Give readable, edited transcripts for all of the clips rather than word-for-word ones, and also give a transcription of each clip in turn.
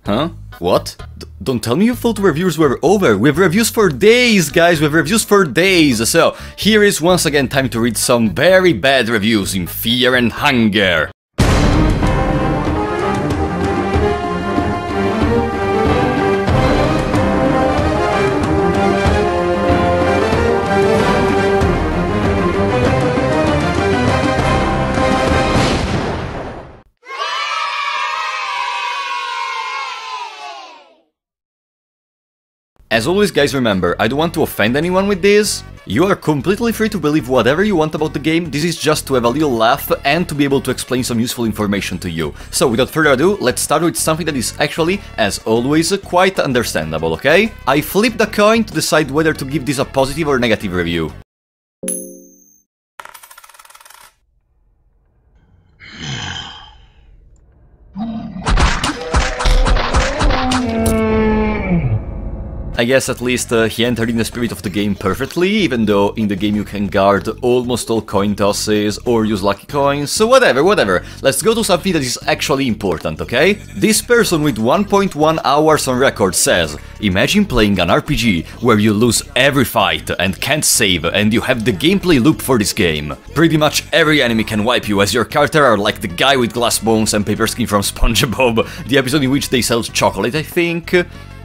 Huh? What? Don't tell me you thought reviews were over. We have reviews for days, guys. We have reviews for days. So, here is once again time to read some very bad reviews in Fear and Hunger. As always, guys, remember, I don't want to offend anyone with this. You are completely free to believe whatever you want about the game. This is just to have a little laugh and to be able to explain some useful information to you. So, without further ado, let's start with something that is actually, as always, quite understandable, okay? I flipped a coin to decide whether to give this a positive or negative review. I guess at least he entered in the spirit of the game perfectly, even though in the game you can guard almost all coin tosses or use lucky coins, so whatever. Let's go to something that is actually important, okay? This person with 1.1 hours on record says, imagine playing an RPG where you lose every fight and can't save and you have the gameplay loop for this game. Pretty much every enemy can wipe you as your character are like the guy with glass bones and paper skin from SpongeBob, the episode in which they sell chocolate, I think.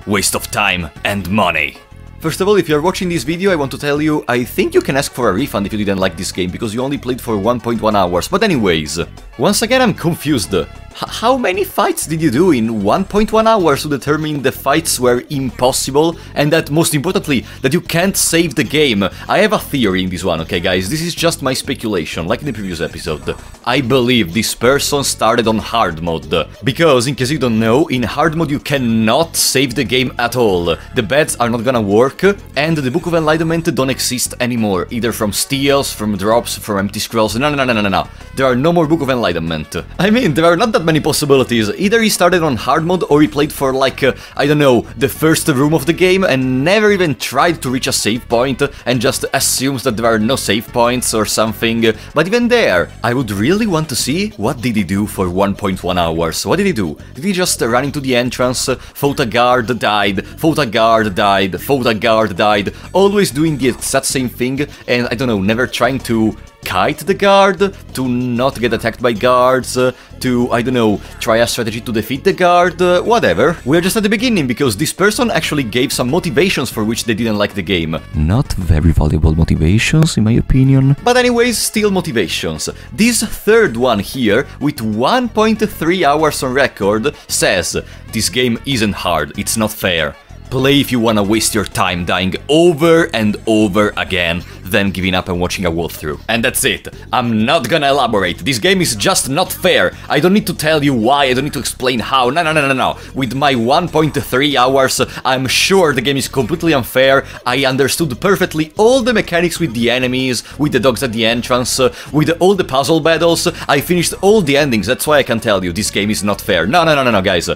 Waste of time and money. First of all, if you're watching this video, I want to tell you, I think you can ask for a refund if you didn't like this game, because you only played for 1.1 hours, but anyways, once again I'm confused. How many fights did you do in 1.1 hours to determine the fights were impossible, and that, most importantly, that you can't save the game? I have a theory in this one, okay guys, this is just my speculation, like in the previous episode. I believe this person started on hard mode, because, in case you don't know, in hard mode you cannot save the game at all. The beds are not gonna work, and the Book of Enlightenment don't exist anymore, either from steals, from drops, from empty scrolls, no. There are no more Book of Enlightenment. I mean, there are not that many possibilities. Either he started on hard mode or he played for like, I don't know, the first room of the game and never even tried to reach a save point and just assumes that there are no save points or something. But even there, I would really want to see what did he do for 1.1 hours. What did he do? Did he just run into the entrance, fought a guard, died, fought a guard, died, fought a guard, died, always doing the exact same thing and, I don't know, never trying to kite the guard, to not get attacked by guards, to, I don't know, try a strategy to defeat the guard, whatever. We're just at the beginning, because this person actually gave some motivations for which they didn't like the game. Not very valuable motivations, in my opinion. But anyways, still motivations. This third one here, with 1.3 hours on record, says, this game isn't hard, it's not fair. Play if you wanna waste your time dying over and over again, then giving up and watching a walkthrough. And that's it. I'm not gonna elaborate. This game is just not fair. I don't need to tell you why, I don't need to explain how. No. With my 1.3 hours, I'm sure the game is completely unfair. I understood perfectly all the mechanics with the enemies, with the dogs at the entrance, with all the puzzle battles. I finished all the endings, that's why I can tell you this game is not fair. No, guys.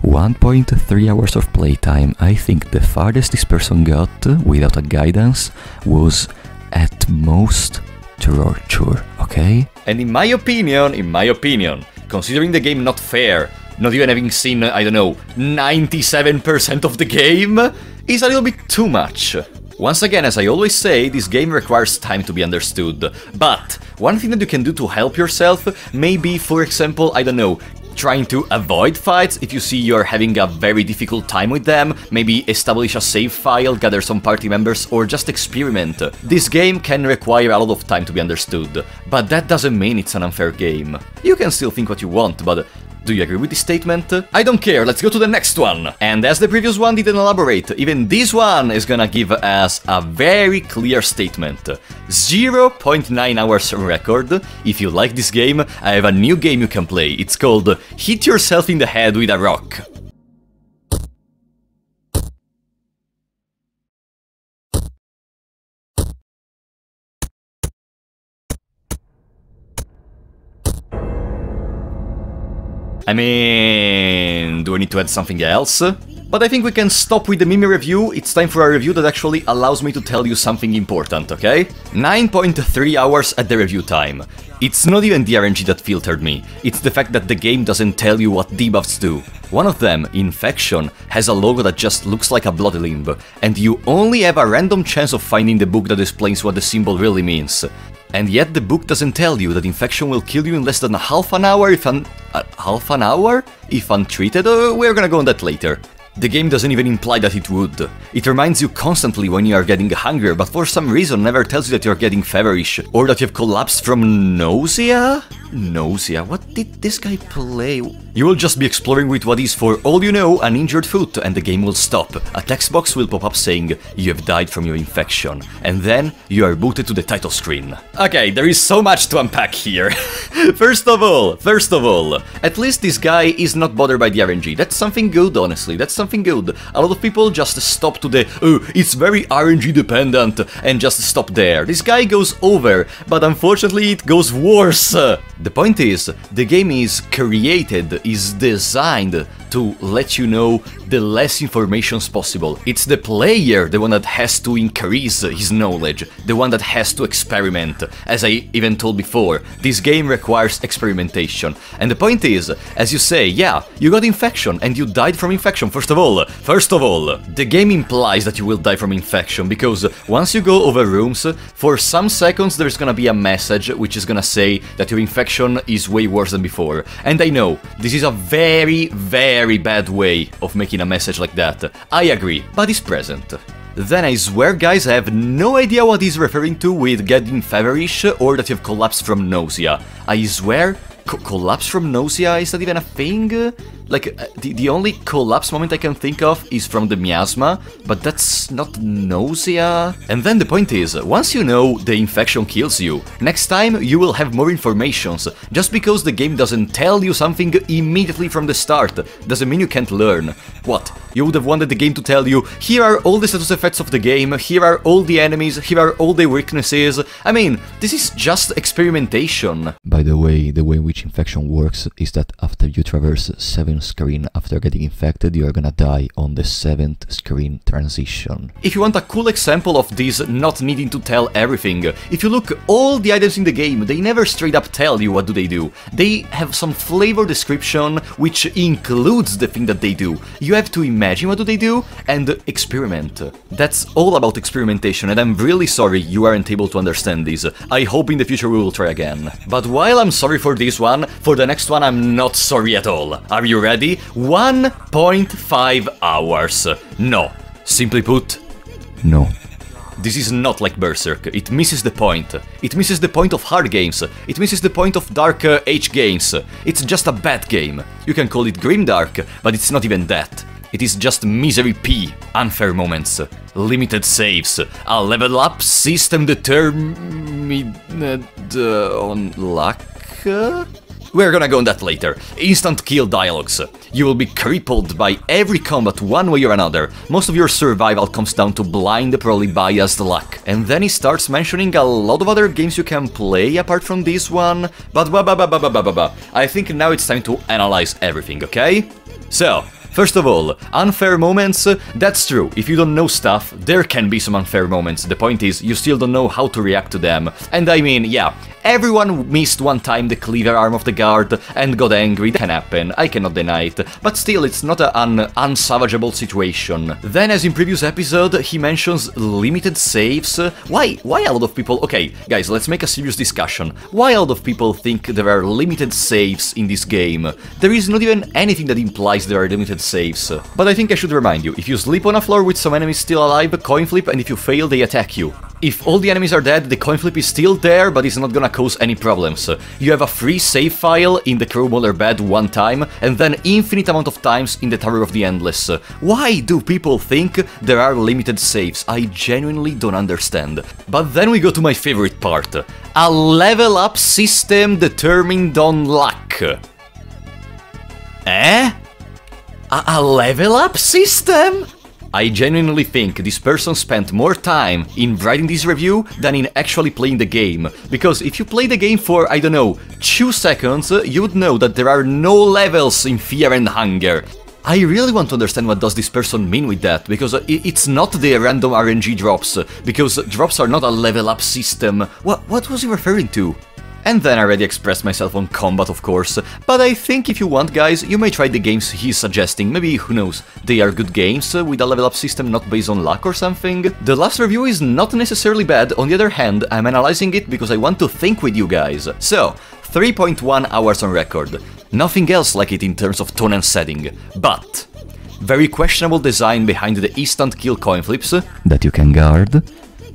1.3 hours of playtime. I think the farthest this person got, without a guidance, was at most torture, okay? And in my opinion, considering the game not fair, not even having seen, I don't know, 97% of the game, is a little bit too much. Once again, as I always say, this game requires time to be understood. But one thing that you can do to help yourself may be, for example, I don't know, trying to avoid fights if you see you're having a very difficult time with them, maybe establish a save file, gather some party members, or just experiment. This game can require a lot of time to be understood, but that doesn't mean it's an unfair game. You can still think what you want, but do you agree with this statement? I don't care, let's go to the next one! And as the previous one didn't elaborate, even this one is gonna give us a very clear statement. 0.9 hours on record. If you like this game, I have a new game you can play. It's called Hit Yourself in the Head with a Rock. I mean, do I need to add something else? But I think we can stop with the Mimi review. It's time for a review that actually allows me to tell you something important, okay? 9.3 hours at the review time. It's not even the RNG that filtered me, it's the fact that the game doesn't tell you what debuffs do. One of them, Infection, has a logo that just looks like a bloody limb, and you only have a random chance of finding the book that explains what the symbol really means. And yet the book doesn't tell you that Infection will kill you in less than half an hour if untreated. We're gonna go on that later. The game doesn't even imply that it would. It reminds you constantly when you are getting hungrier, but for some reason never tells you that you're getting feverish, or that you've collapsed from nausea? Nausea? What did this guy play? You will just be exploring with what is, for all you know, an injured foot, and the game will stop. A text box will pop up saying, "You have died from your infection," and then you are booted to the title screen. Okay, there is so much to unpack here. First of all, at least this guy is not bothered by the RNG. That's something good, honestly, that's something good. A lot of people just stop to the, "Oh, it's very RNG dependent," and just stop there. This guy goes over, but unfortunately it goes worse. The point is, the game is created, is designed to let you know the less information possible. It's the player, the one that has to increase his knowledge, the one that has to experiment. As I even told before, this game requires experimentation. And the point is, as you say, yeah, you got infection and you died from infection. First of all, the game implies that you will die from infection, because once you go over rooms, for some seconds there's gonna be a message which is gonna say that your infection is way worse than before. And I know, this is a very bad way of making a message like that. I agree, but it's present. Then I swear, guys, I have no idea what he's referring to with getting feverish or that you've collapsed from nausea. I swear, collapse from nausea, is that even a thing? Like, the only collapse moment I can think of is from the miasma, but that's not nausea. And then the point is, once you know the infection kills you, next time you will have more informations. Just because the game doesn't tell you something immediately from the start, doesn't mean you can't learn. What? You would have wanted the game to tell you, here are all the status effects of the game, here are all the enemies, here are all the weaknesses. I mean, this is just experimentation. By the way in which infection works is that after you traverse 7 screen after getting infected, you are gonna die on the 7th screen transition. If you want a cool example of this not needing to tell everything, if you look all the items in the game, they never straight up tell you what do they do. They have some flavor description which includes the thing that they do. You have to imagine what do they do and experiment. That's all about experimentation, and I'm really sorry you aren't able to understand this. I hope in the future we will try again. But while I'm sorry for this one, for the next one I'm not sorry at all. Are you ready? 1.5 hours. No. Simply put, no. This is not like Berserk, it misses the point. It misses the point of hard games, it misses the point of Dark Age games. It's just a bad game. You can call it grimdark, but it's not even that. It is just misery P, unfair moments, limited saves, a level up system determined on luck? We're gonna go on that later. Instant kill dialogues. You will be crippled by every combat one way or another. Most of your survival comes down to blind, probably biased luck. And then he starts mentioning a lot of other games you can play apart from this one. But I think now it's time to analyze everything, okay? So, first of all, unfair moments, that's true. If you don't know stuff, there can be some unfair moments. The point is, you still don't know how to react to them. And I mean, yeah, everyone missed one time the cleaver arm of the guard and got angry. That can happen, I cannot deny it. But still, it's not an unsavageable situation. Then, as in previous episode, he mentions limited saves. Why a lot of people... Okay, guys, let's make a serious discussion. Why a lot of people think there are limited saves in this game? There is not even anything that implies there are limited saves. But I think I should remind you, if you sleep on a floor with some enemies still alive, coin flip, and if you fail, they attack you. If all the enemies are dead, the coin flip is still there, but it's not gonna cause any problems. You have a free save file in the Crowmauler bed one time, and then infinite amount of times in the Tower of the Endless. Why do people think there are limited saves? I genuinely don't understand. But then we go to my favorite part. A level up system determined on luck. Eh? A level up system? I genuinely think this person spent more time in writing this review than in actually playing the game. Because if you play the game for, I don't know, 2 seconds, you would know that there are no levels in Fear and Hunger. I really want to understand what does this person mean with that, because it's not the random RNG drops, because drops are not a level up system. What was he referring to? And then I already expressed myself on combat, of course, but I think if you want, guys, you may try the games he's suggesting. Maybe, who knows, they are good games with a level up system not based on luck or something. The last review is not necessarily bad, on the other hand, I'm analyzing it because I want to think with you guys. So, 3.1 hours on record. Nothing else like it in terms of tone and setting, but very questionable design behind the instant kill coin flips that you can guard.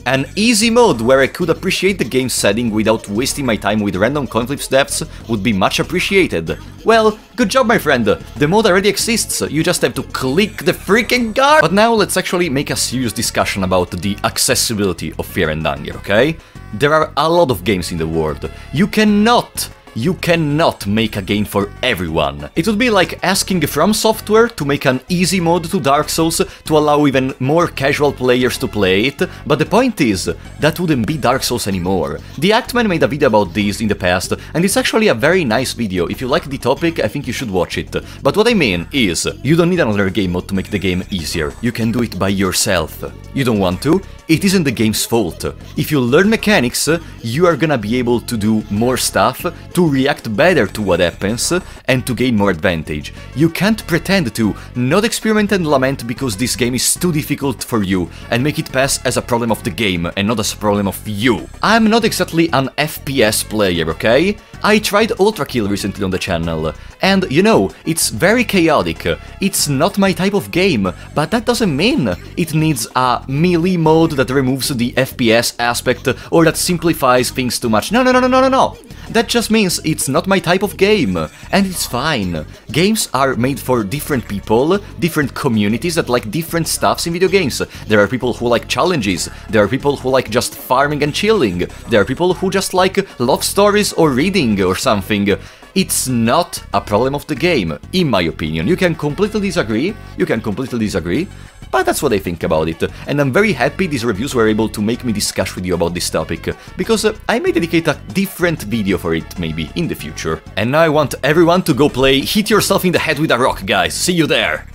An easy mode where I could appreciate the game setting without wasting my time with random coin flip steps would be much appreciated. Well, good job, my friend, the mode already exists, you just have to click the freaking guard! But now let's actually make a serious discussion about the accessibility of Fear and Hunger, okay? There are a lot of games in the world. You cannot make a game for everyone. It would be like asking From Software to make an easy mode to Dark Souls to allow even more casual players to play it, but the point is, that wouldn't be Dark Souls anymore. The Actman made a video about this in the past, and it's actually a very nice video. If you like the topic, I think you should watch it. But what I mean is, you don't need another game mode to make the game easier. You can do it by yourself. You don't want to? It isn't the game's fault. If you learn mechanics, you are gonna be able to do more stuff, to react better to what happens, and to gain more advantage. You can't pretend to not experiment and lament because this game is too difficult for you, and make it pass as a problem of the game, and not as a problem of you. I'm not exactly an FPS player, okay? I tried Ultra Kill recently on the channel, and you know, it's very chaotic. It's not my type of game, but that doesn't mean it needs a melee mode that removes the FPS aspect or that simplifies things too much. No. That just means it's not my type of game, and it's fine. Games are made for different people, different communities that like different stuffs in video games. There are people who like challenges, there are people who like just farming and chilling, there are people who just like love stories or reading or something. It's not a problem of the game, in my opinion. You can completely disagree, but that's what I think about it, and I'm very happy these reviews were able to make me discuss with you about this topic, because I may dedicate a different video for it, maybe, in the future. And now I want everyone to go play Hit Yourself in the Head with a Rock, guys. See you there!